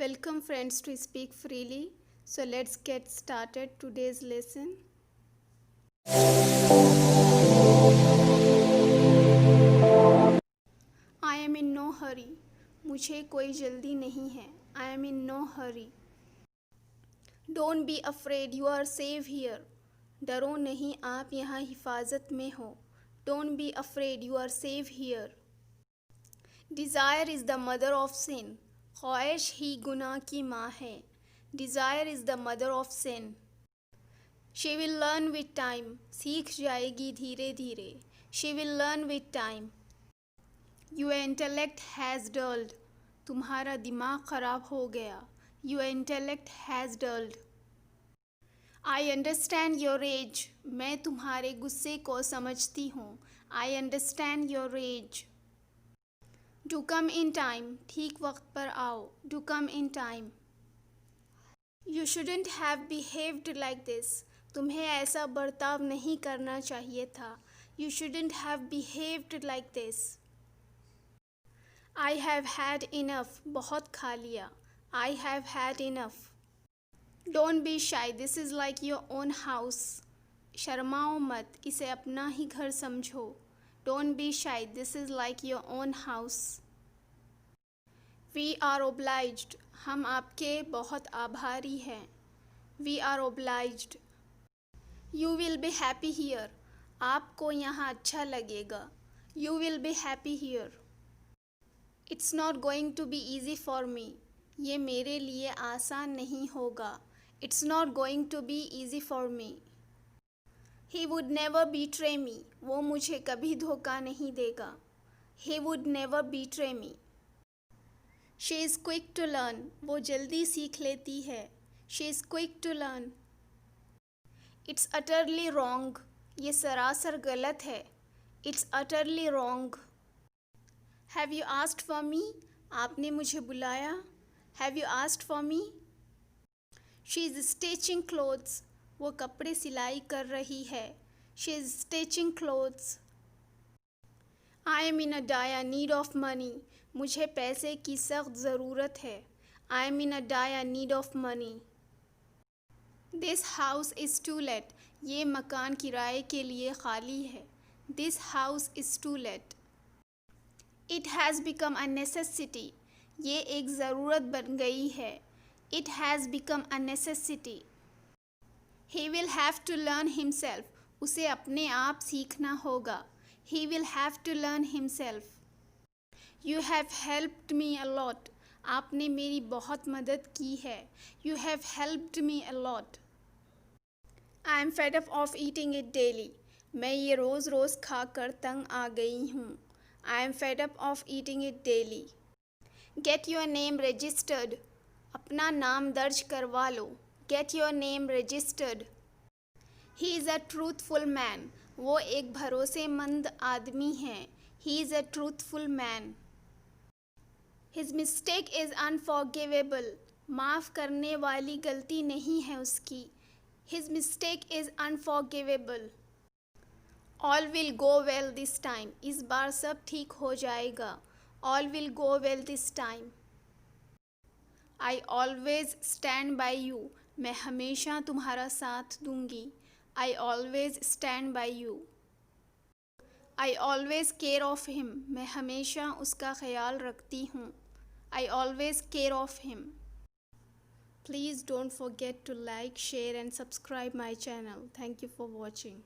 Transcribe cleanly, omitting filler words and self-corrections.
Welcome friends to Speak Freely. So let's get started today's lesson. I am in no hurry. मुझे कोई जल्दी नहीं है. I am in no hurry. Don't be afraid, you are safe here. डरो नहीं, आप यहाँ हिफाजत में हो. Don't be afraid, you are safe here. Desire is the mother of sin. ख्वाहिश ही गुनाह की माँ है. Desire is the mother of sin. She will learn with time. सीख जाएगी धीरे धीरे. She will learn with time. Your intellect has dulled. तुम्हारा दिमाग खराब हो गया. Your intellect has dulled. I understand your rage. मैं तुम्हारे गुस्से को समझती हूँ. I understand your rage. Do come in time. ठीक वक्त पर आओ. Do come in time. You shouldn't have behaved like this. तुम्हें ऐसा बर्ताव नहीं करना चाहिए था. You shouldn't have behaved like this. I have had enough. बहुत खा लिया. I have had enough. Don't be shy. This is like your own house. शर्माओ मत. इसे अपना ही घर समझो. Don't be shy. This is like your own house. We are obliged. हम आपके बहुत आभारी हैं. We are obliged. You will be happy here. आपको यहाँ अच्छा लगेगा. You will be happy here. It's not going to be easy for me. ये मेरे लिए आसान नहीं होगा. It's not going to be easy for me. He would never betray me. वो मुझे कभी धोखा नहीं देगा. He would never betray me. She is quick to learn. वो जल्दी सीख लेती है. She is quick to learn. It's utterly wrong. ये सरासर गलत है. It's utterly wrong. Have you asked for me? आपने मुझे बुलाया. Have you asked for me? She is stitching clothes. वो कपड़े सिलाई कर रही है. She is stitching clothes. I am in a dire need of money. मुझे पैसे की सख्त ज़रूरत है. I am in a dire need of money. This house is to let. ये मकान किराए के लिए खाली है. This house is to let. It has become a necessity. ये एक ज़रूरत बन गई है. It has become a necessity. He will have to learn himself. उसे अपने आप सीखना होगा. He will have to learn himself. You have helped me a lot. आपने मेरी बहुत मदद की है. You have helped me a lot. I am fed up of eating it daily. मैं ये रोज़ रोज़ खाकर तंग आ गई हूँ. I am fed up of eating it daily. Get your name registered. अपना नाम दर्ज करवा लो. Get your name registered. He is a truthful man. वो एक भरोसेमंद आदमी है. He is a truthful man. His mistake is unforgivable. माफ़ करने वाली गलती नहीं है उसकी. His mistake is unforgivable. All will go well this time. इस बार सब ठीक हो जाएगा. All will go well this time. I always stand by you. मैं हमेशा तुम्हारा साथ दूंगी. I always stand by you. I always care of him. मैं हमेशा उसका ख्याल रखती हूँ. I always care of him. Please don't forget to like, share and subscribe my channel. Thank you for watching.